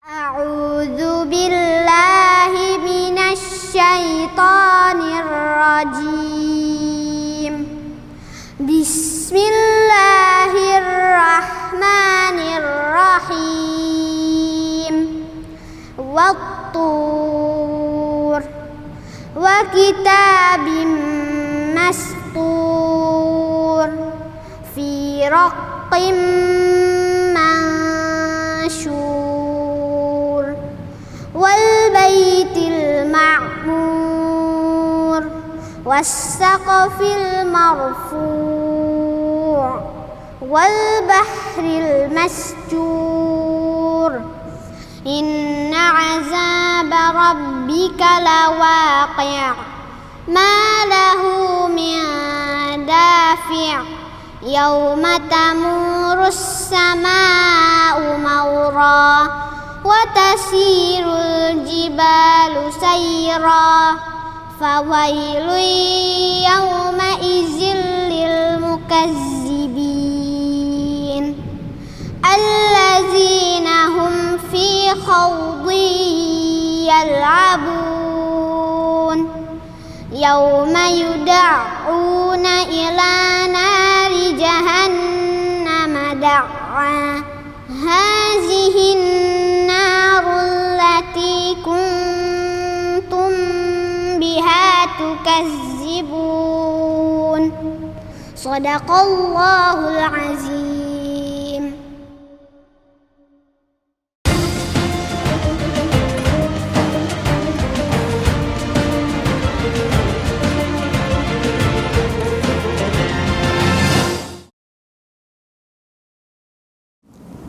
A'udzu billahi minasy syaithanir rajim. Bismillahirrahmanirrahim. Wat-tur wa kitabim mastur fi raqqim mansyur wal baitil ma'mur was saqafil marfu' wal bahril masjur. Inna azaba rabbika lawaqi' ma lahu min dafi' yawma tamurus samaa'u mawra wa tasirul jibalu sayra fawailun yawma idzil lil mukazzibin allazina hum fi khawdin yal'abun yawma yud'auna ila nari jahannama da'wa hazihin narul lati kuntum biha tukazzibun. Shadaqallahul azim.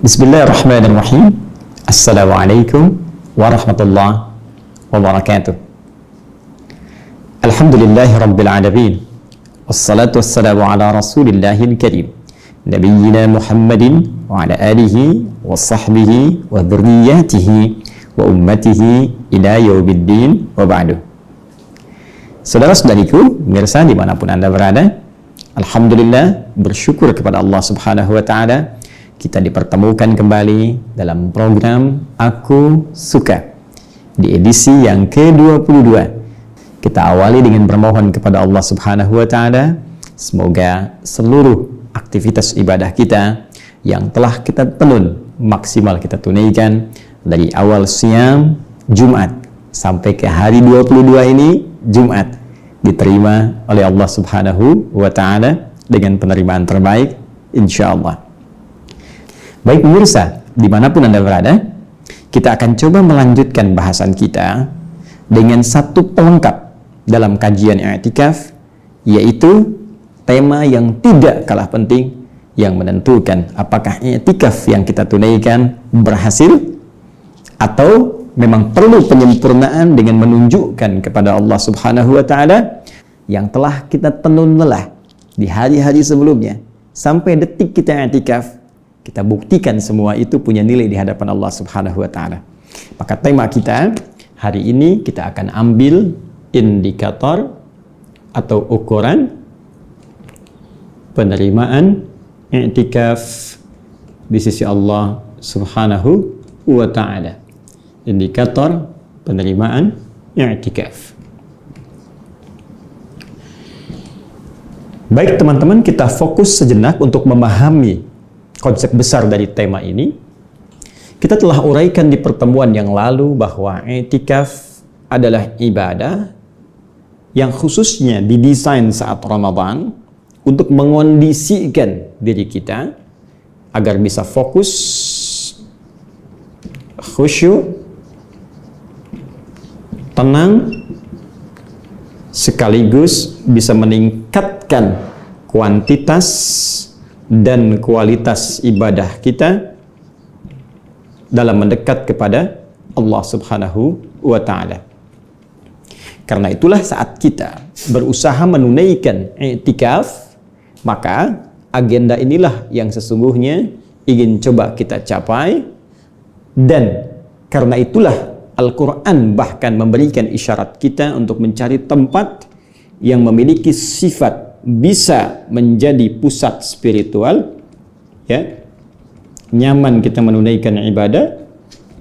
Bismillahirrahmanirrahim. Assalamualaikum warahmatullahi wabarakatuh. Alhamdulillahi rabbil alamin. Wassalatu wassalamu ala rasulillahil karim nabiyyina Muhammadin wa ala alihi wa sahbihi wa dhurriyyatihi wa ummatihi ila yaumiddin wa ba'du. Saudara-saudariku, pemirsa dimanapun Anda berada, alhamdulillah, bersyukur kepada Allah subhanahu wa ta'ala, kita dipertemukan kembali dalam program Aku Suka di edisi yang ke-22. Kita awali dengan bermohon kepada Allah subhanahu wa ta'ala, semoga seluruh aktivitas ibadah kita yang telah kita tenun maksimal kita tunaikan dari awal siam Jumat sampai ke hari 22 ini Jumat, diterima oleh Allah subhanahu wa ta'ala dengan penerimaan terbaik insyaallah. Baik pemirsa, dimanapun Anda berada, kita akan coba melanjutkan bahasan kita dengan satu pelengkap dalam kajian i'tikaf, yaitu tema yang tidak kalah penting yang menentukan apakah i'tikaf yang kita tunaikan berhasil atau memang perlu penyempurnaan dengan menunjukkan kepada Allah subhanahu wa ta'ala yang telah kita tenun lelah di hari-hari sebelumnya sampai detik kita i'tikaf. Kita buktikan semua itu punya nilai di hadapan Allah subhanahu wa ta'ala. Maka tema kita hari ini, kita akan ambil indikator atau ukuran penerimaan i'tikaf di sisi Allah subhanahu wa ta'ala. Indikator penerimaan i'tikaf. Baik teman-teman, kita fokus sejenak untuk memahami konsep besar dari tema ini. Kita telah uraikan di pertemuan yang lalu bahwa i'tikaf adalah ibadah yang khususnya didesain saat Ramadan untuk mengondisikan diri kita agar bisa fokus, khusyuk, tenang, sekaligus bisa meningkatkan kuantitas dan kualitas ibadah kita dalam mendekat kepada Allah subhanahu wa ta'ala. Karena itulah saat kita berusaha menunaikan i'tikaf, maka agenda inilah yang sesungguhnya ingin coba kita capai. Dan karena itulah Al-Quran bahkan memberikan isyarat kita untuk mencari tempat yang memiliki sifat bisa menjadi pusat spiritual, ya, nyaman kita menunaikan ibadah,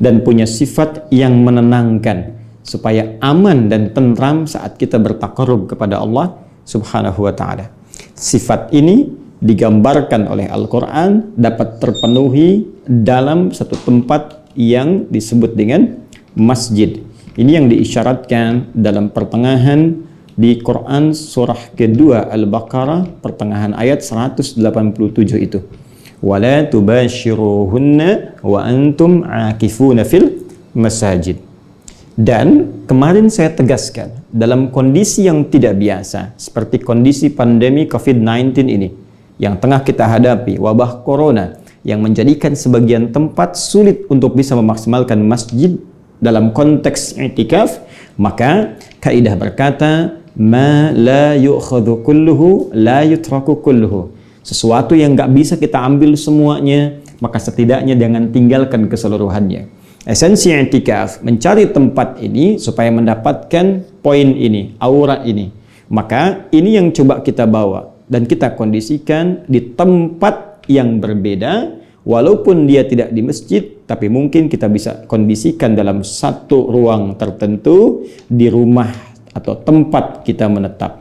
dan punya sifat yang menenangkan supaya aman dan tentram saat kita bertaqarrub kepada Allah Subhanahu wa taala. Sifat ini digambarkan oleh Al-Qur'an dapat terpenuhi dalam satu tempat yang disebut dengan masjid. Ini yang diisyaratkan dalam pertengahan di Quran surah kedua Al-Baqarah pertengahan ayat 187 itu. Wala tubashiruhunna wa antum aakifuna fil masajid. Dan kemarin saya tegaskan, dalam kondisi yang tidak biasa seperti kondisi pandemi COVID-19 ini yang tengah kita hadapi, wabah corona yang menjadikan sebagian tempat sulit untuk bisa memaksimalkan masjid dalam konteks i'tikaf, maka kaidah berkata ma la yu'khadhu kulluhu la yutraku kulluhu. Sesuatu yang nggak bisa kita ambil semuanya, maka setidaknya jangan tinggalkan keseluruhannya. Esensi i'tikaf mencari tempat ini supaya mendapatkan poin ini, aura ini. Maka ini yang coba kita bawa dan kita kondisikan di tempat yang berbeda, walaupun dia tidak di masjid, tapi mungkin kita bisa kondisikan dalam satu ruang tertentu di rumah atau tempat kita menetap.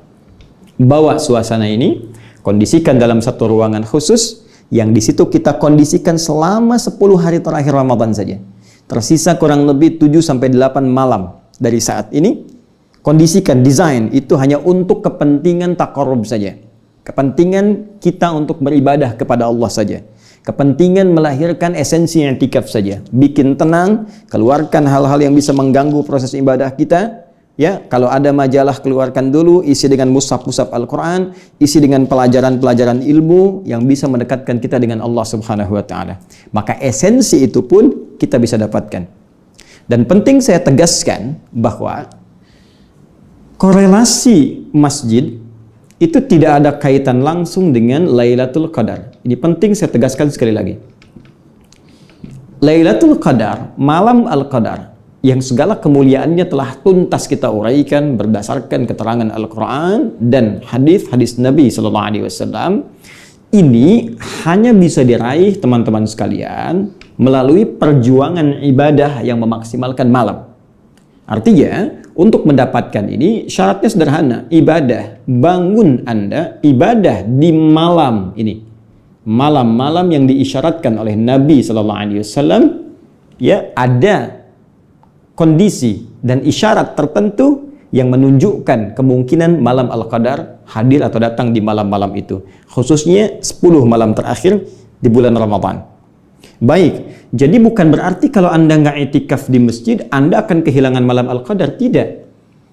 Bawa suasana ini, kondisikan dalam satu ruangan khusus yang di situ kita kondisikan selama 10 hari terakhir Ramadan saja. Tersisa kurang lebih 7-8 malam dari saat ini. Kondisikan, desain itu hanya untuk kepentingan taqarrub saja. Kepentingan kita untuk beribadah kepada Allah saja. Kepentingan melahirkan esensi i'tikaf saja. Bikin tenang, keluarkan hal-hal yang bisa mengganggu proses ibadah kita. Ya, kalau ada majalah keluarkan dulu, isi dengan mushaf-mushaf Al-Quran, isi dengan pelajaran-pelajaran ilmu yang bisa mendekatkan kita dengan Allah Subhanahu wa taala. Maka esensi itu pun kita bisa dapatkan. Dan penting saya tegaskan bahwa korelasi masjid itu tidak ada kaitan langsung dengan Lailatul Qadar. Ini penting saya tegaskan sekali lagi. Lailatul Qadar, malam Al-Qadar, yang segala kemuliaannya telah tuntas kita uraikan berdasarkan keterangan Al-Quran dan hadis-hadis Nabi Sallallahu Alaihi Wasallam, ini hanya bisa diraih teman-teman sekalian melalui perjuangan ibadah yang memaksimalkan malam. Artinya, untuk mendapatkan ini syaratnya sederhana, ibadah, bangun Anda ibadah di malam ini, malam-malam yang diisyaratkan oleh Nabi Sallallahu Alaihi Wasallam, ya ada kondisi dan isyarat tertentu yang menunjukkan kemungkinan malam Al-Qadar hadir atau datang di malam-malam itu, khususnya 10 malam terakhir di bulan Ramadan. Baik, jadi bukan berarti kalau Anda nggak i'tikaf di masjid, Anda akan kehilangan malam Al-Qadar. Tidak.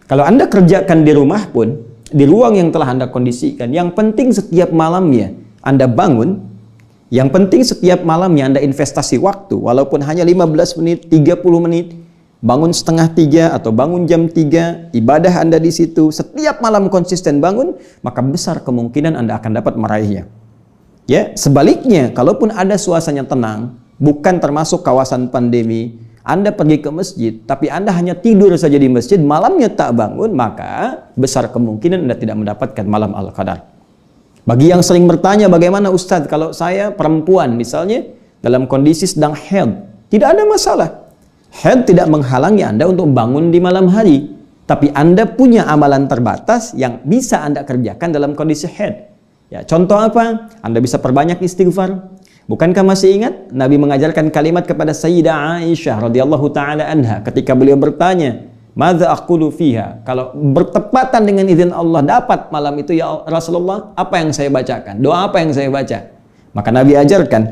Kalau Anda kerjakan di rumah pun, di ruang yang telah Anda kondisikan, yang penting setiap malamnya Anda bangun, yang penting setiap malamnya Anda investasi waktu, walaupun hanya 15 menit, 30 menit, bangun setengah 3 atau bangun jam 3, ibadah Anda di situ, setiap malam konsisten bangun, maka besar kemungkinan Anda akan dapat meraihnya. Ya, sebaliknya, kalaupun ada suasana tenang, bukan termasuk kawasan pandemi, Anda pergi ke masjid, tapi Anda hanya tidur saja di masjid, malamnya tak bangun, maka besar kemungkinan Anda tidak mendapatkan malam Al-Qadar. Bagi yang sering bertanya, bagaimana Ustadz kalau saya perempuan misalnya dalam kondisi sedang haid, tidak ada masalah. Haid tidak menghalangi Anda untuk bangun di malam hari, tapi Anda punya amalan terbatas yang bisa Anda kerjakan dalam kondisi haid. Ya, contoh apa? Anda bisa perbanyak istighfar. Bukankah masih ingat Nabi mengajarkan kalimat kepada Sayyidah Aisyah radhiyallahu taala anha ketika beliau bertanya, "Madza aqulu fiha?" Kalau bertepatan dengan izin Allah dapat malam itu ya Rasulullah, apa yang saya bacakan? Doa apa yang saya baca? Maka Nabi ajarkan,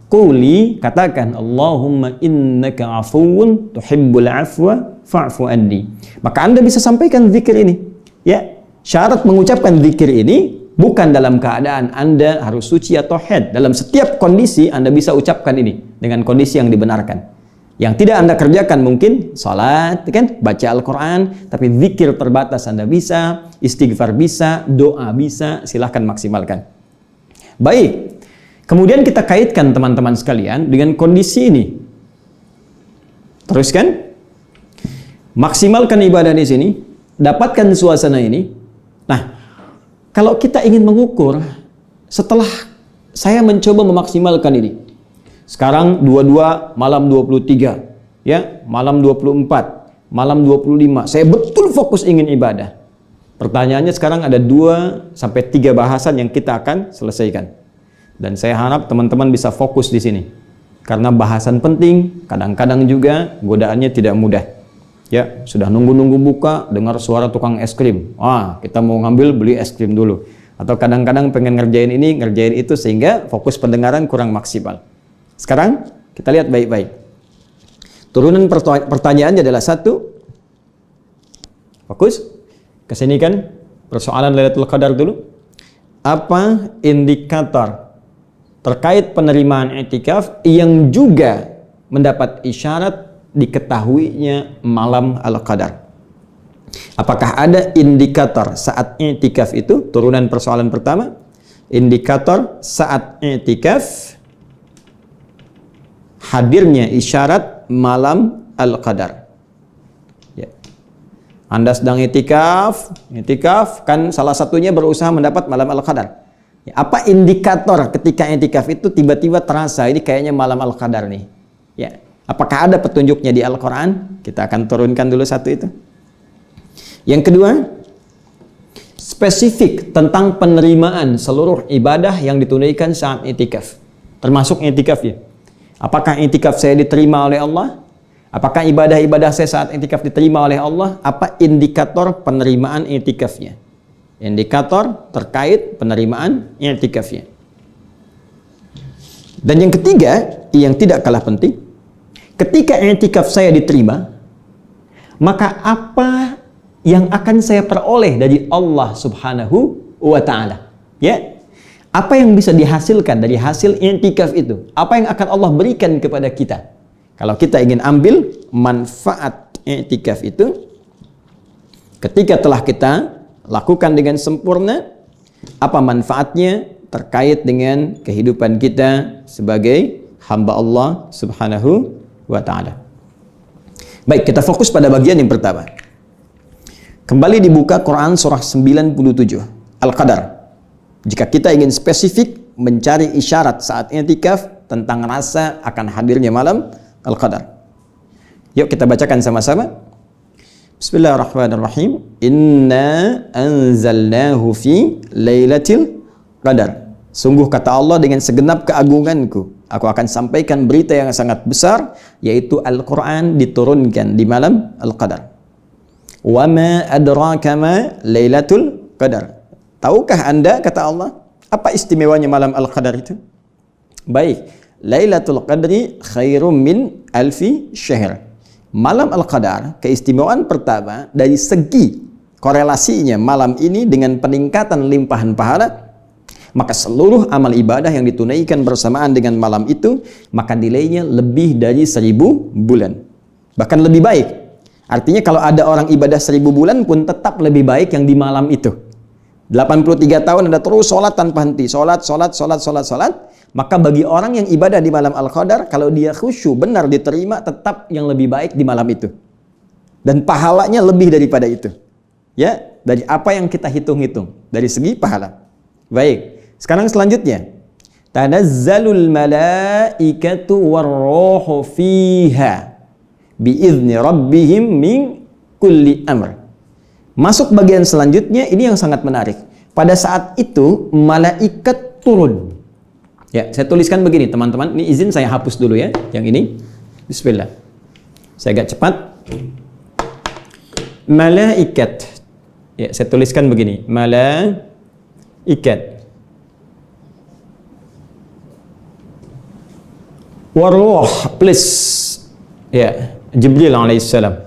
"Quli," katakan, "Allahumma innaka afuwun tuhibbul afwa fa'fu anni." Maka Anda bisa sampaikan zikir ini. Ya, syarat mengucapkan zikir ini bukan dalam keadaan Anda harus suci atau haid. Dalam setiap kondisi Anda bisa ucapkan ini dengan kondisi yang dibenarkan. Yang tidak Anda kerjakan mungkin salat, kan, baca Al-Quran, tapi zikir terbatas Anda bisa, istighfar bisa, doa bisa, silahkan maksimalkan. Baik, kemudian kita kaitkan teman-teman sekalian dengan kondisi ini. Teruskan, maksimalkan ibadah di sini, dapatkan suasana ini. Nah, kalau kita ingin mengukur, setelah saya mencoba memaksimalkan ini, sekarang 22 malam 23, ya, malam 24, malam 25, saya betul fokus ingin ibadah. Pertanyaannya sekarang ada 2 sampai 3 bahasan yang kita akan selesaikan. Dan saya harap teman-teman bisa fokus di sini. Karena bahasan penting, kadang-kadang juga godaannya tidak mudah. Ya, sudah nunggu-nunggu buka, dengar suara tukang es krim. Kita mau ngambil, beli es krim dulu. Atau kadang-kadang pengen ngerjain ini, ngerjain itu, sehingga fokus pendengaran kurang maksimal. Sekarang, kita lihat baik-baik. Turunan pertanyaannya adalah 1. Fokus. Kesini kan, persoalan Lailatul Qadar dulu. Apa indikator terkait penerimaan i'tikaf yang juga mendapat isyarat diketahuinya malam Al-Qadar? Apakah ada indikator saat i'tikaf itu? Turunan persoalan pertama, indikator saat i'tikaf hadirnya isyarat malam Al-Qadar. Ya. Anda sedang i'tikaf kan salah satunya berusaha mendapat malam Al-Qadar. Apa indikator ketika i'tikaf itu tiba-tiba terasa ini kayaknya malam Al-Qadar nih? Ya, apakah ada petunjuknya di Al-Qur'an? Kita akan turunkan dulu satu itu. Yang kedua, spesifik tentang penerimaan seluruh ibadah yang ditunaikan saat i'tikaf. Termasuk i'tikaf ya. Apakah i'tikaf saya diterima oleh Allah? Apakah ibadah-ibadah saya saat i'tikaf diterima oleh Allah? Apa indikator penerimaan i'tikafnya? Indikator terkait penerimaan i'tikafnya. Dan yang ketiga, yang tidak kalah penting, ketika i'tikaf saya diterima, maka apa yang akan saya peroleh dari Allah Subhanahu wa ta'ala? Ya. Apa yang bisa dihasilkan dari hasil i'tikaf itu? Apa yang akan Allah berikan kepada kita? Kalau kita ingin ambil manfaat i'tikaf itu, ketika telah kita lakukan dengan sempurna, apa manfaatnya terkait dengan kehidupan kita sebagai hamba Allah Subhanahu wa ta'ala. Baik, kita fokus pada bagian yang pertama. Kembali dibuka Quran surah 97 Al-Qadar. Jika kita ingin spesifik mencari isyarat saat i'tikaf tentang rasa akan hadirnya malam Al-Qadar. Yuk kita bacakan sama-sama. Bismillahirrahmanirrahim. Inna anzalnahu fi lailatul qadar. Sungguh kata Allah, dengan segenap keagunganku, aku akan sampaikan berita yang sangat besar, yaitu Al-Quran diturunkan di malam Al-Qadar. Wa ma adraka ma lailatul qadar. Tahukah Anda, kata Allah, apa istimewanya malam Al-Qadar itu? Baik, Lailatul Qadri khairum min alfi syahr. Malam Al-Qadar, keistimewaan pertama dari segi korelasinya malam ini dengan peningkatan limpahan pahala, maka seluruh amal ibadah yang ditunaikan bersamaan dengan malam itu, maka nilainya lebih dari 1000 bulan. Bahkan lebih baik. Artinya kalau ada orang ibadah 1000 bulan pun tetap lebih baik yang di malam itu. 83 tahun Anda terus sholat tanpa henti, sholat, maka bagi orang yang ibadah di malam Al-Qadar, kalau dia khusyuk benar diterima, tetap yang lebih baik di malam itu. Dan pahalanya lebih daripada itu. Ya, dari apa yang kita hitung-hitung dari segi pahala. Baik, sekarang selanjutnya. Tanazzalul malaikatu warruhu fiha biizni rabbihim min kulli amr. Masuk bagian selanjutnya, ini yang sangat menarik. Pada saat itu malaikat turun. Ya, saya tuliskan begini teman-teman. Ini izin saya hapus dulu ya, yang ini. Bismillah. Saya agak cepat. Malaikat. Ya, saya tuliskan begini. Malaikat. Waruh, please. Ya, Jibril alaihissalam.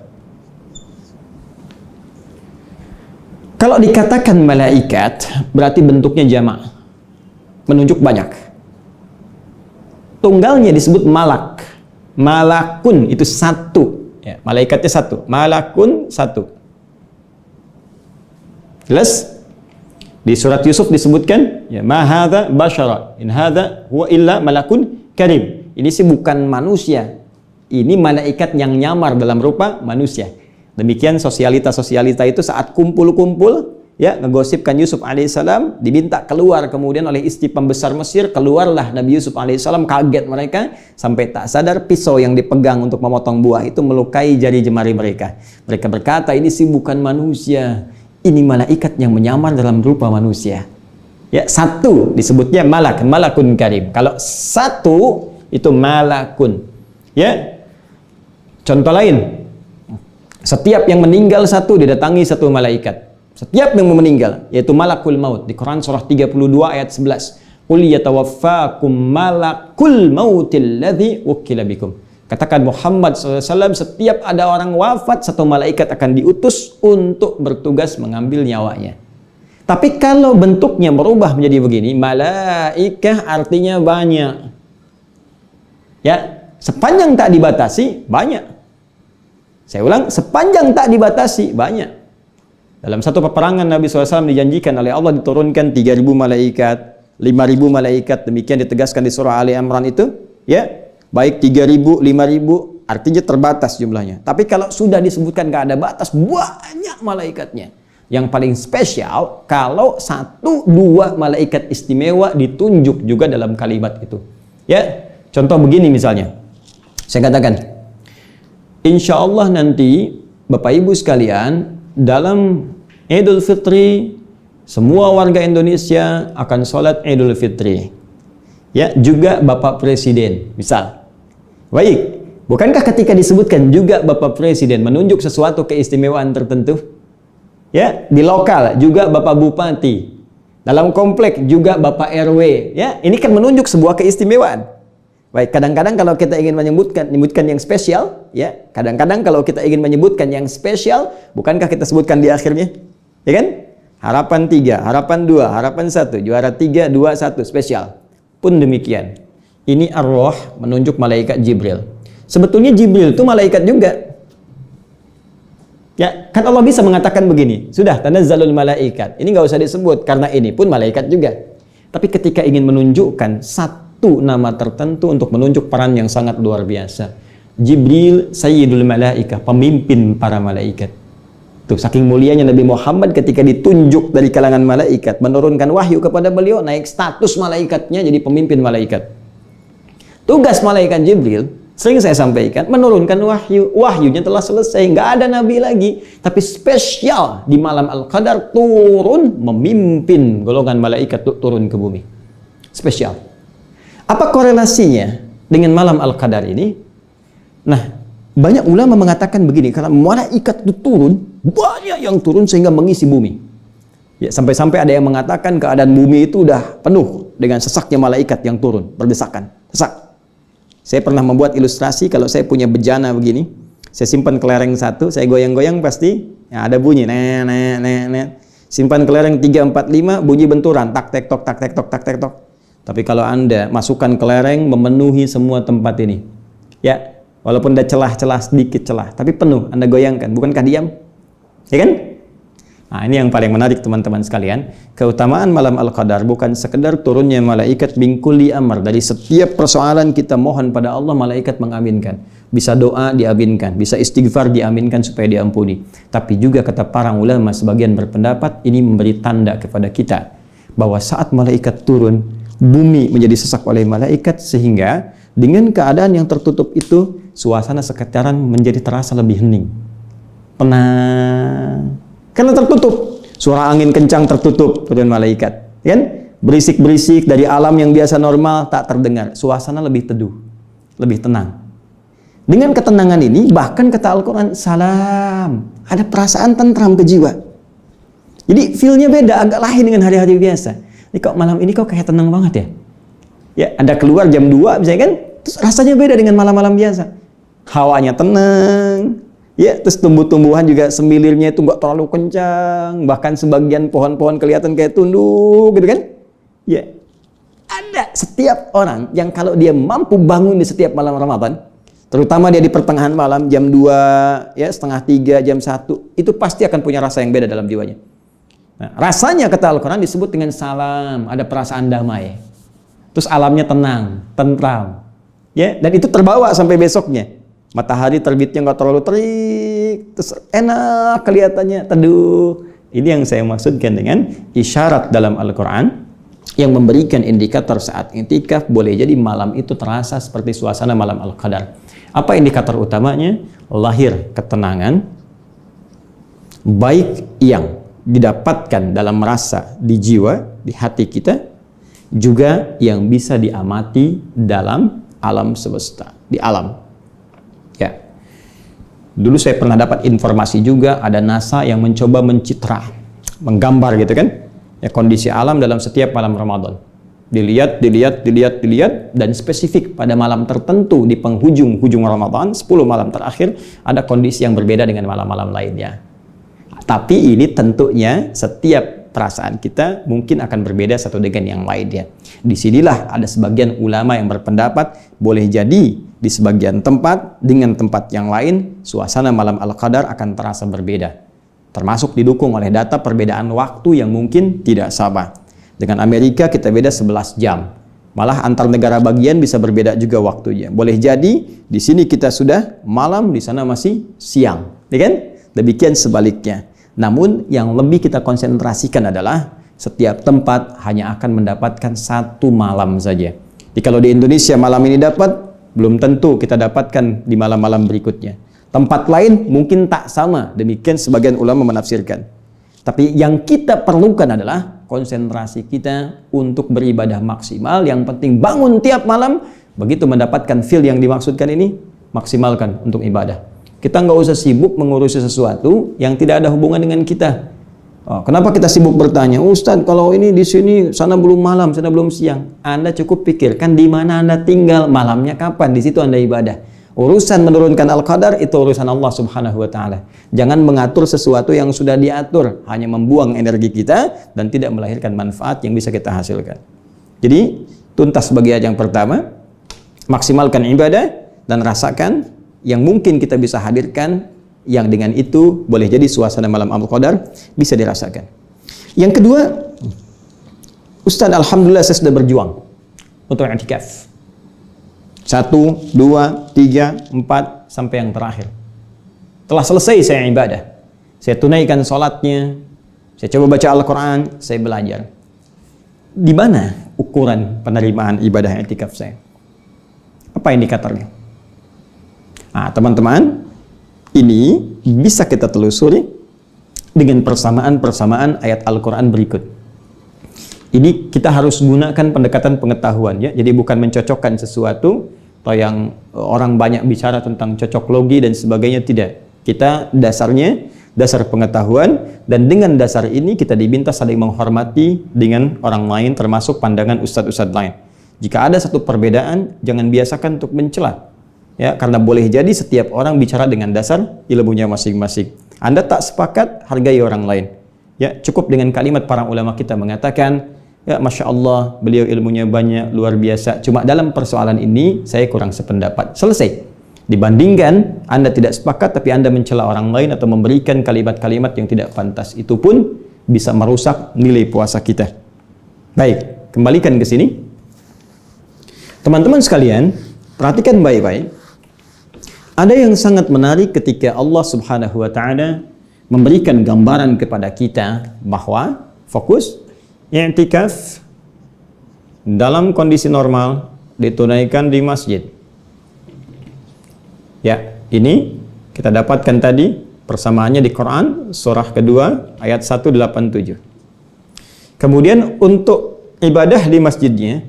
Kalau dikatakan malaikat, berarti bentuknya jamak, menunjuk banyak. Tunggalnya disebut malak. Malakun itu satu. Ya, malaikatnya satu. Malakun satu. Jelas? Di surat Yusuf disebutkan, ya, ma hadza basyara, in hadza huwa illa malakun karim. Ini sih bukan manusia. Ini malaikat yang nyamar dalam rupa manusia. Demikian sosialita-sosialita itu saat kumpul-kumpul, ya ngegosipkan Yusuf alaihissalam, diminta keluar kemudian oleh istri pembesar Mesir. Keluarlah Nabi Yusuf alaihissalam, kaget mereka sampai tak sadar pisau yang dipegang untuk memotong buah itu melukai jari jemari mereka. Mereka berkata, ini sih bukan manusia, ini malaikat yang menyamar dalam rupa manusia. Ya, satu disebutnya malakun karim. Kalau satu itu malakun. Ya, contoh lain, setiap yang meninggal satu didatangi satu malaikat. Setiap yang meninggal, yaitu malakul maut. Di Quran surah 32 ayat 11. Qul yatawaffakum malakul mautil ladzi wukila bikum. Katakan Muhammad SAW, setiap ada orang wafat, satu malaikat akan diutus untuk bertugas mengambil nyawanya. Tapi kalau bentuknya berubah menjadi begini, malaikah artinya banyak. Ya, sepanjang tak dibatasi, banyak. Saya ulang, sepanjang tak dibatasi, banyak. Dalam satu peperangan Nabi SAW dijanjikan oleh Allah diturunkan 3.000 malaikat, 5.000 malaikat, demikian ditegaskan di surah Ali Imran itu, ya, baik 3.000, 5.000, artinya terbatas jumlahnya. Tapi kalau sudah disebutkan gak ada batas, banyak malaikatnya. Yang paling spesial kalau 1-2 malaikat istimewa ditunjuk juga dalam kalimat itu. Ya, contoh begini misalnya, saya katakan, insya Allah nanti Bapak Ibu sekalian, dalam Idul Fitri semua warga Indonesia akan sholat Idul Fitri. Ya, juga Bapak Presiden, misal. Baik, bukankah ketika disebutkan juga Bapak Presiden menunjuk sesuatu keistimewaan tertentu? Ya, di lokal juga Bapak Bupati, dalam komplek juga Bapak RW. Ya, ini kan menunjuk sebuah keistimewaan. Baik, kadang-kadang kalau kita ingin menyebutkan yang spesial, ya, kadang-kadang kalau kita ingin menyebutkan yang spesial, bukankah kita sebutkan di akhirnya? Ya kan? Harapan 3, harapan 2, harapan 1, juara 3, 2, 1, spesial. Pun demikian. Ini ar-Ruh menunjuk malaikat Jibril. Sebetulnya Jibril itu malaikat juga. Ya, kan Allah bisa mengatakan begini, sudah tanazzalul malaikat. Ini nggak usah disebut karena ini pun malaikat juga. Tapi ketika ingin menunjukkan satu nama tertentu untuk menunjuk peran yang sangat luar biasa. Jibril sayyidul malaikah, pemimpin para malaikat. Tuh, saking mulianya Nabi Muhammad ketika ditunjuk dari kalangan malaikat, menurunkan wahyu kepada beliau, naik status malaikatnya jadi pemimpin malaikat. Tugas malaikat Jibril, sering saya sampaikan, menurunkan wahyu. Wahyunya telah selesai, nggak ada nabi lagi. Tapi spesial di malam Al-Qadar turun memimpin golongan malaikat turun ke bumi. Spesial. Apa korelasinya dengan malam Al-Qadar ini? Nah, banyak ulama mengatakan begini, karena malaikat itu turun, banyak yang turun sehingga mengisi bumi. Ya, sampai-sampai ada yang mengatakan keadaan bumi itu udah penuh dengan sesaknya malaikat yang turun, berdesakan, sesak. Saya pernah membuat ilustrasi, kalau saya punya bejana begini, saya simpan kelereng satu, saya goyang-goyang pasti ya, ada bunyi, simpan kelereng 3, 4, 5, bunyi benturan, tak tek tok, tak tek tok, tak tek tok. Tapi kalau Anda masukkan kelereng memenuhi semua tempat ini, ya, walaupun ada celah-celah sedikit celah, tapi penuh, Anda goyangkan, bukankah diam? Ya kan? Nah, ini yang paling menarik teman-teman sekalian. Keutamaan malam Al-Qadar bukan sekedar turunnya malaikat min kulli amr. Dari setiap persoalan kita mohon pada Allah, malaikat mengaminkan. Bisa doa diaminkan, bisa istighfar diaminkan supaya diampuni. Tapi juga kata para ulama sebagian berpendapat ini memberi tanda kepada kita bahwa saat malaikat turun, bumi menjadi sesak oleh malaikat, sehingga dengan keadaan yang tertutup itu suasana sekitaran menjadi terasa lebih hening, tenang, karena tertutup. Suara angin kencang tertutup turun malaikat, kan? Berisik-berisik dari alam yang biasa normal tak terdengar. Suasana lebih teduh, lebih tenang. Dengan ketenangan ini, bahkan kata Al-Quran, salam, ada perasaan tentram ke jiwa. Jadi feel-nya beda, agak lain dengan hari-hari biasa. Ini kok malam ini kok kayak tenang banget ya? Ya, Anda keluar jam 2 misalnya kan, terus rasanya beda dengan malam-malam biasa. Hawanya tenang, ya, terus tumbuh-tumbuhan juga semilirnya itu nggak terlalu kencang, bahkan sebagian pohon-pohon kelihatan kayak tunduk, gitu kan? Ya, ada setiap orang yang kalau dia mampu bangun di setiap malam Ramadan, terutama dia di pertengahan malam, jam 2, ya, setengah 3, jam 1, itu pasti akan punya rasa yang beda dalam jiwanya. Nah, rasanya kata Al-Quran disebut dengan salam, ada perasaan damai. Terus alamnya tenang, tentram. Ya, dan itu terbawa sampai besoknya. Matahari terbitnya nggak terlalu terik, terus enak kelihatannya, teduh. Ini yang saya maksudkan dengan isyarat dalam Al-Quran yang memberikan indikator saat i'tikaf boleh jadi malam itu terasa seperti suasana malam Al-Qadar. Apa indikator utamanya? Lahir ketenangan, baik yang didapatkan dalam rasa di jiwa, di hati kita, juga yang bisa diamati dalam alam semesta, di alam. Ya. Dulu saya pernah dapat informasi juga ada NASA yang mencoba mencitra, menggambar gitu kan, ya kondisi alam dalam setiap malam Ramadan. Dilihat dan spesifik pada malam tertentu di penghujung Ramadan, 10 malam terakhir ada kondisi yang berbeda dengan malam-malam lainnya. Tapi ini tentunya setiap perasaan kita mungkin akan berbeda satu dengan yang lainnya. Disinilah ada sebagian ulama yang berpendapat boleh jadi di sebagian tempat dengan tempat yang lain suasana malam Al-Qadar akan terasa berbeda. Termasuk didukung oleh data perbedaan waktu yang mungkin tidak sama. Dengan Amerika kita beda 11 jam. Malah antar negara bagian bisa berbeda juga waktunya. Boleh jadi di sini kita sudah malam, di sana masih siang, ya kan? Demikian sebaliknya. Namun yang lebih kita konsentrasikan adalah setiap tempat hanya akan mendapatkan satu malam saja. Jadi kalau di Indonesia malam ini dapat, belum tentu kita dapatkan di malam-malam berikutnya. Tempat lain mungkin tak sama, demikian sebagian ulama menafsirkan. Tapi yang kita perlukan adalah konsentrasi kita untuk beribadah maksimal. Yang penting bangun tiap malam, begitu mendapatkan feel yang dimaksudkan ini, maksimalkan untuk ibadah. Kita nggak usah sibuk mengurusi sesuatu yang tidak ada hubungan dengan kita. Kenapa kita sibuk bertanya, Ustadz kalau ini di sini, sana belum malam, sana belum siang. Anda cukup pikirkan di mana Anda tinggal, malamnya kapan, di situ Anda ibadah. Urusan menurunkan Al-Qadar itu urusan Allah Subhanahu wa Ta'ala. Jangan mengatur sesuatu yang sudah diatur, hanya membuang energi kita dan tidak melahirkan manfaat yang bisa kita hasilkan. Jadi, tuntas bagian yang pertama, maksimalkan ibadah dan rasakan yang mungkin kita bisa hadirkan, yang dengan itu boleh jadi suasana malam Al-Qadar bisa dirasakan. Yang kedua, Ustaz, alhamdulillah saya sudah berjuang untuk i'tikaf. 1, 2, 3, 4 sampai yang terakhir. Telah selesai saya ibadah. Saya tunaikan sholatnya, saya coba baca Al-Quran, saya belajar. Di mana ukuran penerimaan ibadah i'tikaf saya? Apa indikatornya? Teman-teman, ini bisa kita telusuri dengan persamaan-persamaan ayat Al-Quran berikut. Ini kita harus gunakan pendekatan pengetahuan, ya. Jadi bukan mencocokkan sesuatu atau yang orang banyak bicara tentang cocok logi dan sebagainya, tidak. Kita dasarnya dasar pengetahuan, dan dengan dasar ini kita diminta saling menghormati dengan orang lain, termasuk pandangan ustadz-ustadz lain. Jika ada satu perbedaan, jangan biasakan untuk mencela, ya, karena boleh jadi setiap orang bicara dengan dasar ilmunya masing-masing. Anda tak sepakat, hargai orang lain. Ya, cukup dengan kalimat para ulama kita mengatakan, ya, Masya Allah, beliau ilmunya banyak, luar biasa. Cuma dalam persoalan ini, saya kurang sependapat. Selesai. Dibandingkan, Anda tidak sepakat, tapi Anda mencela orang lain atau memberikan kalimat-kalimat yang tidak pantas. Itu pun bisa merusak nilai puasa kita. Baik, kembalikan ke sini. Teman-teman sekalian, perhatikan baik-baik. Ada yang sangat menarik ketika Allah Subhanahu wa Ta'ala memberikan gambaran kepada kita bahwa fokus i'tikaf dalam kondisi normal ditunaikan di masjid. Ya, ini kita dapatkan tadi persamaannya di Quran surah kedua ayat 187. Kemudian untuk ibadah di masjidnya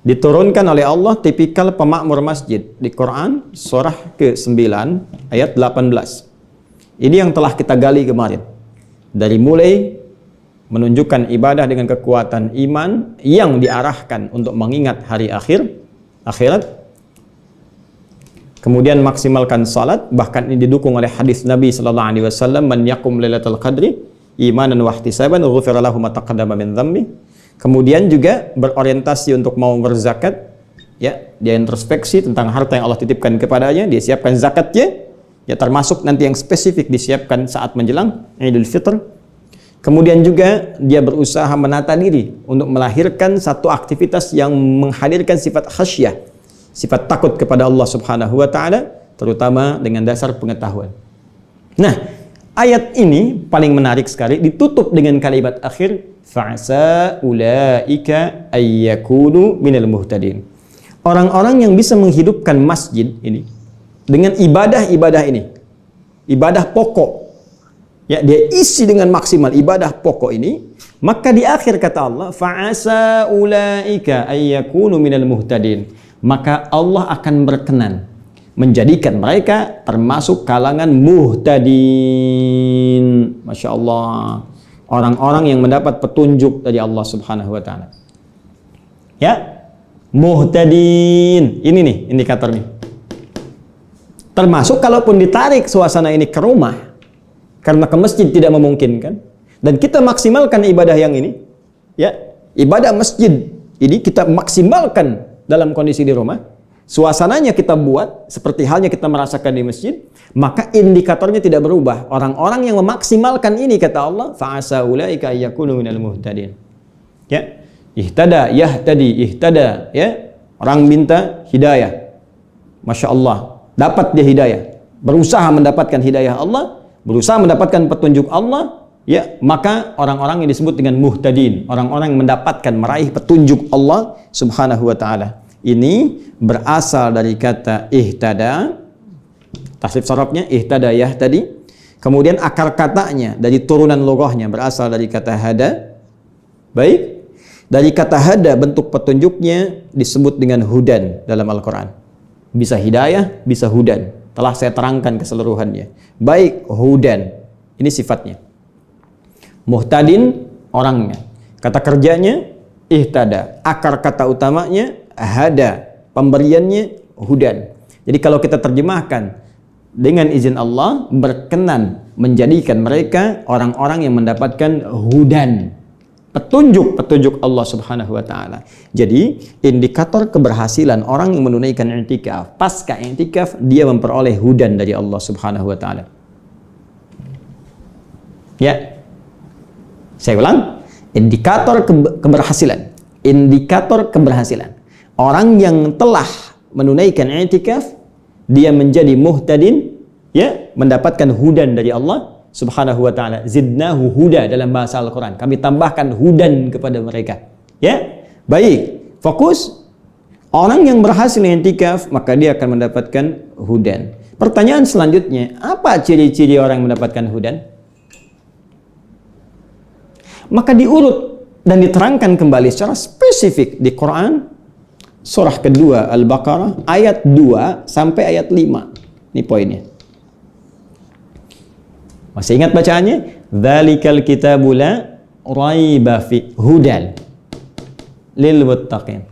diturunkan oleh Allah tipikal pemakmur masjid di Quran surah ke-9 ayat 18. Ini yang telah kita gali kemarin. Dari mulai menunjukkan ibadah dengan kekuatan iman yang diarahkan untuk mengingat hari akhirat. Kemudian maksimalkan salat, bahkan ini didukung oleh hadis Nabi sallallahu alaihi wasallam, man yaqum lailatul qadri imanan wa ihtisaban ghufira lahu ma taqaddama min dhanbi. Kemudian juga berorientasi untuk mau berzakat, ya, dia introspeksi tentang harta yang Allah titipkan kepadanya, dia siapkan zakatnya, ya, termasuk nanti yang spesifik disiapkan saat menjelang Idul Fitr. Kemudian juga dia berusaha menata diri untuk melahirkan satu aktivitas yang menghadirkan sifat khasyah, sifat takut kepada Allah Subhanahu wa Ta'ala, terutama dengan dasar pengetahuan. Nah, ayat ini paling menarik sekali, ditutup dengan kalimat akhir, fa'asa ulaika ayyakunu minal muhtadin. Orang-orang yang bisa menghidupkan masjid ini dengan ibadah-ibadah ini, ibadah pokok, ya, dia isi dengan maksimal ibadah pokok ini, maka di akhir kata Allah, fa'asa ulaika ayyakunu minal muhtadin, maka Allah akan berkenan menjadikan mereka termasuk kalangan muhtadin. Masya Allah, orang-orang yang mendapat petunjuk dari Allah Subhanahu wa ta'ala. Ya, muhtadin. Ini nih indikatornya. Termasuk kalaupun ditarik suasana ini ke rumah, karena ke masjid tidak memungkinkan, dan kita maksimalkan ibadah yang ini, ya, ibadah masjid ini kita maksimalkan dalam kondisi di rumah, suasananya kita buat seperti halnya kita merasakan di masjid, maka indikatornya tidak berubah. Orang-orang yang memaksimalkan ini, kata Allah, fa'asa ulaika ayyakunu minal muhtadin. Ya, ihtada, yahtadi, ihtada, ya, orang minta hidayah, Masya Allah, dapat dia hidayah, berusaha mendapatkan hidayah Allah, berusaha mendapatkan petunjuk Allah, ya, maka orang-orang yang disebut dengan muhtadin, orang-orang yang mendapatkan, meraih petunjuk Allah Subhanahu wa ta'ala. Ini berasal dari kata ihtada, tasrif sarafnya ihtada yahtadi. Kemudian akar katanya dari turunan loghahnya berasal dari kata hada. Baik, dari kata hada bentuk petunjuknya disebut dengan hudan dalam Al-Quran. Bisa hidayah, bisa hudan. Telah saya terangkan keseluruhannya. Baik, hudan, ini sifatnya. Muhtadin orangnya. Kata kerjanya ihtada. Akar kata utamanya hada. Pemberiannya hudan. Jadi kalau kita terjemahkan dengan izin Allah, berkenan menjadikan mereka orang-orang yang mendapatkan hudan, petunjuk Allah Subhanahu wa ta'ala. Jadi indikator keberhasilan orang yang menunaikan i'tikaf, pasca i'tikaf dia memperoleh hudan dari Allah Subhanahu wa ta'ala. Ya, saya ulang, indikator keberhasilan, indikator keberhasilan orang yang telah menunaikan i'tikaf, dia menjadi muhtadin, ya, mendapatkan hudan dari Allah Subhanahu wa ta'ala. Zidnahu huda dalam bahasa Al-Quran, kami tambahkan hudan kepada mereka. Ya, baik, fokus. Orang yang berhasil i'tikaf, maka dia akan mendapatkan hudan. Pertanyaan selanjutnya, apa ciri-ciri orang yang mendapatkan hudan? Maka diurut dan diterangkan kembali secara spesifik di Quran, surah kedua Al-Baqarah, ayat 2 sampai ayat 5. Ini poinnya. Masih ingat bacaannya? Dzalikal kitabu la raiba fi hudan lil muttaqin.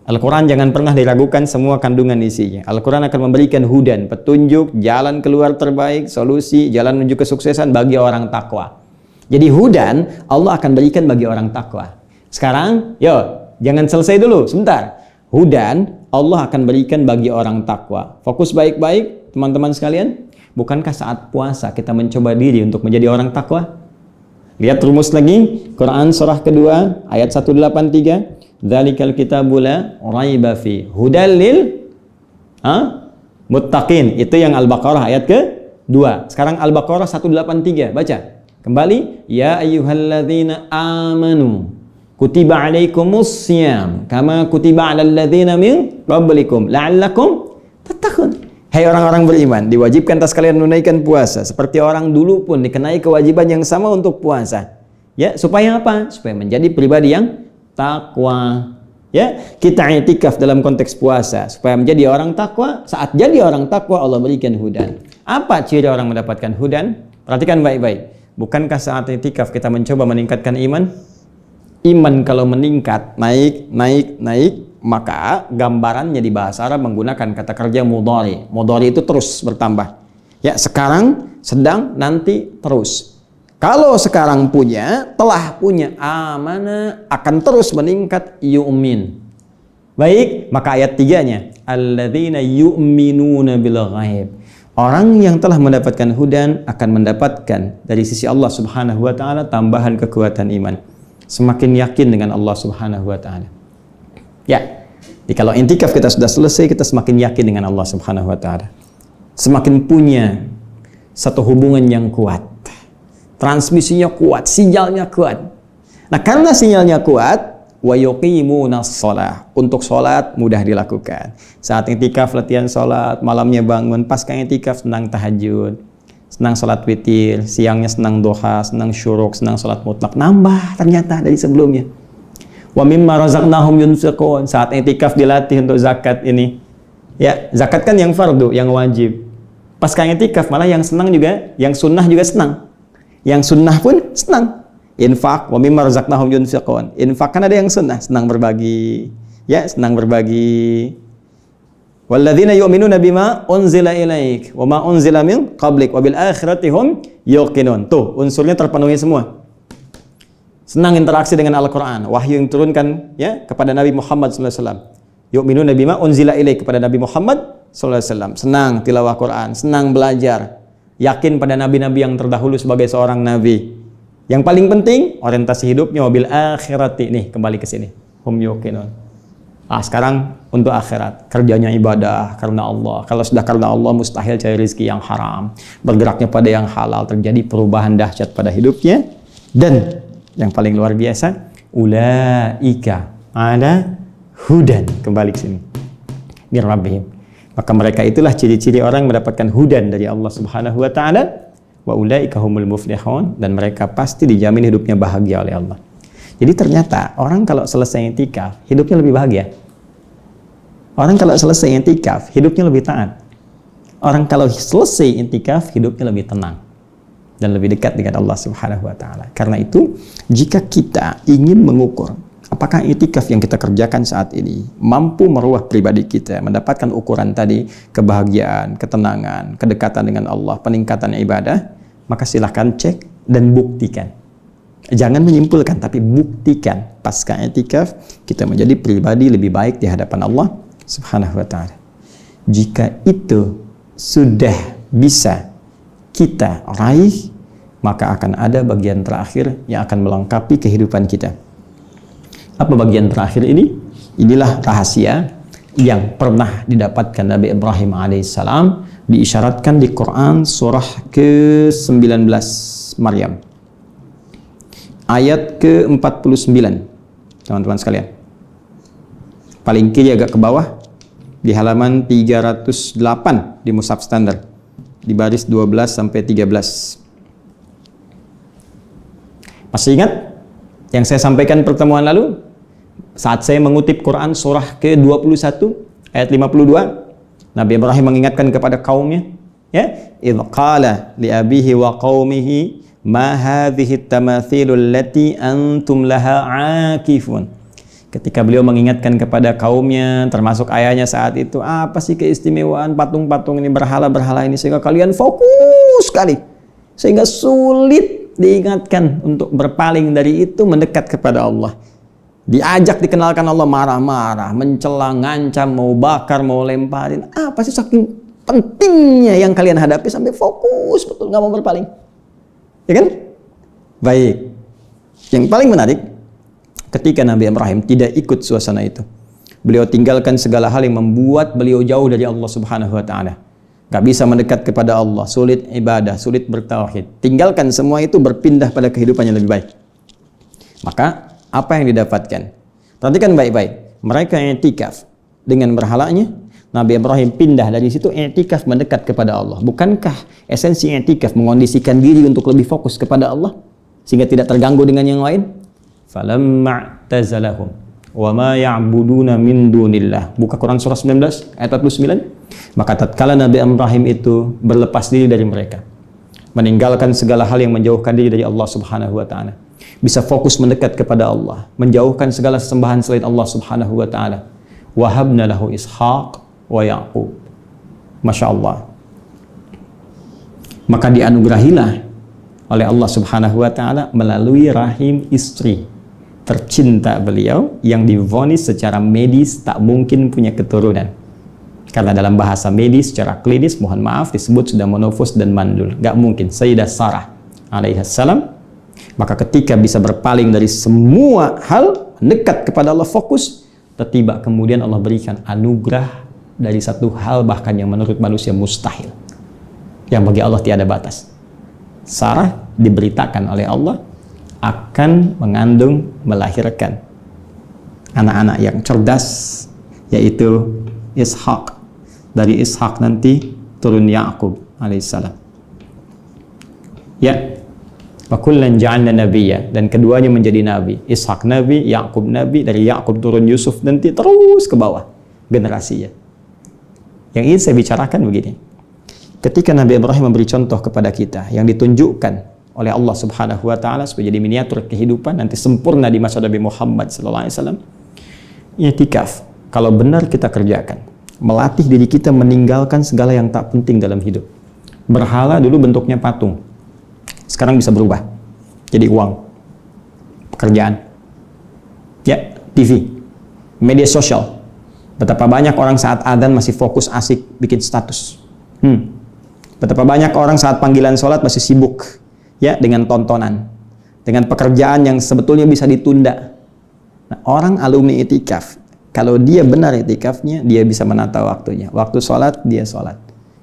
Al-Quran jangan pernah diragukan semua kandungan isinya. Al-Quran akan memberikan hudan, petunjuk, jalan keluar terbaik, solusi, jalan menuju kesuksesan bagi orang takwa. Jadi hudan Allah akan berikan bagi orang takwa. Sekarang, jangan selesai dulu, sebentar. Hudan Allah akan berikan bagi orang takwa. Fokus baik-baik, teman-teman sekalian. Bukankah saat puasa kita mencoba diri untuk menjadi orang takwa? Lihat rumus lagi, Quran surah kedua ayat 183. Dzalikal kitabu la raiba fi hudal lil muttaqin. Itu yang Al-Baqarah ayat ke-2. Sekarang Al-Baqarah 183, baca. Kembali, ya ayyuhalladzina amanu kutiba alaikumus syiyam kama kutiba alal ladzina min qablikum la'allakum tattaqun. Hai orang-orang beriman, diwajibkan atas kalian menunaikan puasa seperti orang dulu pun dikenai kewajiban yang sama untuk puasa. Ya, supaya apa? Supaya menjadi pribadi yang takwa. Ya, kita i'tikaf dalam konteks puasa supaya menjadi orang takwa. Saat jadi orang takwa Allah berikan hudan. Apa ciri orang mendapatkan hudan? Perhatikan baik-baik. Bukankah saat i'tikaf kita mencoba meningkatkan iman? Iman kalau meningkat, naik, maka gambarannya di bahasa Arab menggunakan kata kerja mudhari. Mudhari itu terus bertambah. Ya, sekarang, sedang, nanti, terus. Kalau sekarang telah punya, amana, akan terus meningkat, yu'min. Baik, maka ayat 3-nya, alladzina yu'minuna bil ghaib. Orang yang telah mendapatkan hudan akan mendapatkan dari sisi Allah Subhanahu wa ta'ala tambahan kekuatan iman. Semakin yakin dengan Allah Subhanahu wa ta'ala. Ya, jadi kalau i'tikaf kita sudah selesai, kita semakin yakin dengan Allah Subhanahu wa ta'ala. Semakin punya satu hubungan yang kuat. Transmisinya kuat, sinyalnya kuat. Nah, karena sinyalnya kuat, wa yuqimunas shalah. Untuk sholat mudah dilakukan. Saat i'tikaf latihan sholat, malamnya bangun, pasca i'tikaf senang tahajud, senang sholat witir, siangnya senang duha, senang syuruk, senang sholat mutlak. Nambah ternyata dari sebelumnya. Wa mimma razaqnahum yunfiqun. Saat i'tikaf dilatih untuk zakat ini. Ya, zakat kan yang fardu, yang wajib. Pasca i'tikaf malah yang senang juga, yang sunnah juga senang. Yang sunnah pun senang. Infak, wa mimma razaqnahum yunfiqun. Infak kan ada yang sunnah, senang berbagi. Ya, senang berbagi. Walladzina yu'minuna bima unzila ilaik wa ma unzila min qablik wa bil akhirati hum yuqinun. Tuh, unsurnya terpenuhi semua. Senang interaksi dengan Al-Qur'an, wahyu yang turunkan ya kepada Nabi Muhammad sallallahu alaihi wasallam. Yu'minuna bima unzila ilaik kepada Nabi Muhammad sallallahu alaihi wasallam. Senang tilawah Quran, senang belajar. Yakin pada nabi-nabi yang terdahulu sebagai seorang nabi. Yang paling penting, orientasi hidupnya wabil akhirati. Nih, kembali ke sini. Hum yuqinun. Sekarang untuk akhirat. Kerjanya ibadah karena Allah. Kalau sudah karena Allah, mustahil cari rezeki yang haram. Bergeraknya pada yang halal. Terjadi perubahan dahsyat pada hidupnya. Dan yang paling luar biasa, ulaika ala hudan. Kembali ke sini. Mir rabbihim. Maka mereka itulah ciri-ciri orang mendapatkan hudan dari Allah Subhanahu wa taala. Wa ulaika humul muflihun, dan mereka pasti dijamin hidupnya bahagia oleh Allah. Jadi ternyata orang kalau selesai i'tikaf hidupnya lebih bahagia. Orang kalau selesai i'tikaf hidupnya lebih taat. Orang kalau selesai i'tikaf hidupnya lebih tenang dan lebih dekat dengan Allah Subhanahu wa taala. Karena itu, jika kita ingin mengukur apakah i'tikaf yang kita kerjakan saat ini mampu merubah pribadi kita, mendapatkan ukuran tadi, kebahagiaan, ketenangan, kedekatan dengan Allah, peningkatan ibadah, maka silahkan cek dan buktikan. Jangan menyimpulkan, tapi buktikan. Pasca i'tikaf, kita menjadi pribadi lebih baik di hadapan Allah Subhanahu wa ta'ala. Jika itu sudah bisa kita raih, maka akan ada bagian terakhir yang akan melengkapi kehidupan kita. Apa bagian terakhir ini? Inilah rahasia yang pernah didapatkan Nabi Ibrahim alaihissalam, diisyaratkan di Quran surah ke-19 Maryam. Ayat ke-49. Teman-teman sekalian. Paling kiri agak ke bawah, di halaman 308 di Mushaf standar. Di baris 12 sampai 13. Masih ingat yang saya sampaikan pertemuan lalu? Saat saya mengutip Quran surah ke-21 ayat 52, Nabi Ibrahim mengingatkan kepada kaumnya, ya, idh qala li abihi wa qaumihi ma hadhihi at-tamathil allati antum laha aakifun. Ketika beliau mengingatkan kepada kaumnya, termasuk ayahnya saat itu, apa sih keistimewaan patung-patung ini, berhala-berhala ini, sehingga kalian fokus sekali, sehingga sulit diingatkan untuk berpaling dari itu, mendekat kepada Allah. Diajak dikenalkan Allah, marah-marah, mencela, ngancam, mau bakar, mau lemparin. Apa sih saking pentingnya yang kalian hadapi sampai fokus betul, nggak mau berpaling, ya kan? Baik. Yang paling menarik, ketika Nabi Ibrahim tidak ikut suasana itu, beliau tinggalkan segala hal yang membuat beliau jauh dari Allah Subhanahu wa ta'ala. Gak bisa mendekat kepada Allah, sulit ibadah, sulit bertauhid. Tinggalkan semua itu, berpindah pada kehidupan yang lebih baik. Maka apa yang didapatkan? Perhatikan baik-baik. Mereka i'tikaf dengan berhalanya, Nabi Ibrahim pindah dari situ, i'tikaf mendekat kepada Allah. Bukankah esensi i'tikaf mengondisikan diri untuk lebih fokus kepada Allah sehingga tidak terganggu dengan yang lain? Falamma i'tazalahum wa ma ya'buduna min dunillah. Buka Quran surah 19 ayat 49. Maka tatkala Nabi Ibrahim itu berlepas diri dari mereka, meninggalkan segala hal yang menjauhkan diri dari Allah Subhanahu wa ta'ala, bisa fokus mendekat kepada Allah, menjauhkan segala sesembahan selain Allah Subhanahu wa ta'ala. Wahabna lahu Ishaq wa Yaqub. Masya Allah. Maka dianugerahilah oleh Allah Subhanahu wa ta'ala melalui rahim istri tercinta beliau yang divonis secara medis tak mungkin punya keturunan. Karena dalam bahasa medis secara klinis, mohon maaf, disebut sudah monofus dan mandul. Gak mungkin. Sayyidah Sarah alaihissalam, maka ketika bisa berpaling dari semua hal, dekat kepada Allah, fokus, tiba kemudian Allah berikan anugerah dari satu hal bahkan yang menurut manusia mustahil. yang bagi Allah tiada batas. Sarah diberitakan oleh Allah akan mengandung, melahirkan anak-anak yang cerdas, yaitu Ishak. Dari Ishak nanti turun Yaqub alaihissalam. Ya, wa kullan ja'alna nabiyya, dan keduanya menjadi nabi. Ishak nabi, Yaqub nabi, dari Yaqub turun Yusuf, nanti terus ke bawah generasinya. Yang ingin saya bicarakan begini. Ketika Nabi Ibrahim memberi contoh kepada kita yang ditunjukkan oleh Allah Subhanahu wa taala sebagai jadi miniatur kehidupan nanti sempurna di masa Nabi Muhammad sallallahu alaihi wasallam. I'tikaf kalau benar kita kerjakan, melatih diri kita meninggalkan segala yang tak penting dalam hidup. Berhala dulu bentuknya patung, sekarang bisa berubah jadi uang, pekerjaan, ya, TV, media sosial. Betapa banyak orang saat adzan masih fokus asik bikin status. Betapa banyak orang saat panggilan sholat masih sibuk, ya, dengan tontonan, dengan pekerjaan yang sebetulnya bisa ditunda. Nah, orang alumni i'tikaf, kalau dia benar i'tikafnya, dia bisa menata waktunya. Waktu sholat, dia sholat.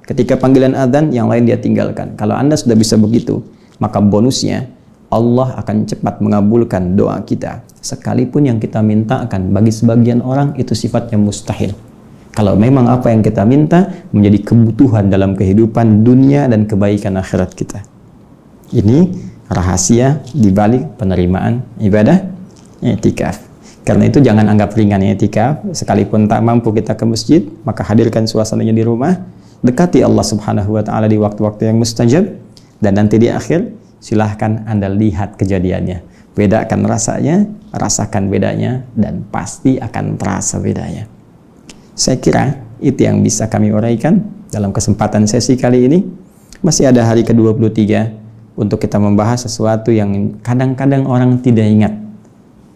Ketika panggilan adzan, yang lain dia tinggalkan. Kalau Anda sudah bisa begitu, maka bonusnya Allah akan cepat mengabulkan doa kita. Sekalipun yang kita minta akan bagi sebagian orang itu sifatnya mustahil. Kalau memang apa yang kita minta menjadi kebutuhan dalam kehidupan dunia dan kebaikan akhirat kita. Ini rahasia di balik penerimaan ibadah i'tikaf. Karena itu jangan anggap ringan i'tikaf. Sekalipun tak mampu kita ke masjid, maka hadirkan suasananya di rumah. Dekati Allah Subhanahu wa taala di waktu-waktu yang mustajab, dan nanti di akhir silahkan Anda lihat kejadiannya. Bedakan rasanya, rasakan bedanya, dan pasti akan terasa bedanya. Saya kira itu yang bisa kami uraikan dalam kesempatan sesi kali ini. Masih ada hari ke-23 untuk kita membahas sesuatu yang kadang-kadang orang tidak ingat,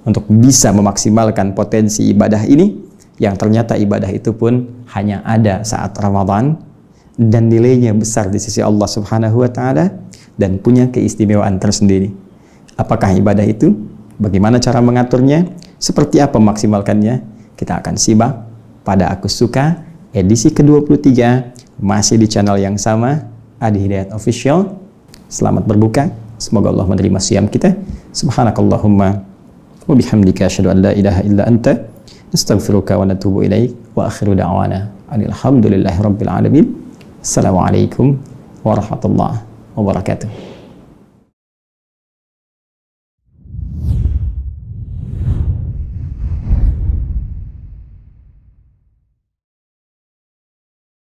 untuk bisa memaksimalkan potensi ibadah ini, yang ternyata ibadah itu pun hanya ada saat Ramadan dan nilainya besar di sisi Allah Subhanahu wa taala dan punya keistimewaan tersendiri. Apakah ibadah itu? Bagaimana cara mengaturnya? Seperti apa memaksimalkannya? Kita akan simak pada Aku Suka edisi ke-23, masih di channel yang sama, Adi Hidayat Official. Selamat berbuka. Semoga Allah menerima siam kita. Subhanakallahumma wa bihamdika asyhadu an la ilaha illa anta astaghfiruka wa natubu ilaik wa akhiru da'wana alhamdulillahi rabbil alamin. Assalamualaikum warahmatullahi wabarakatuh.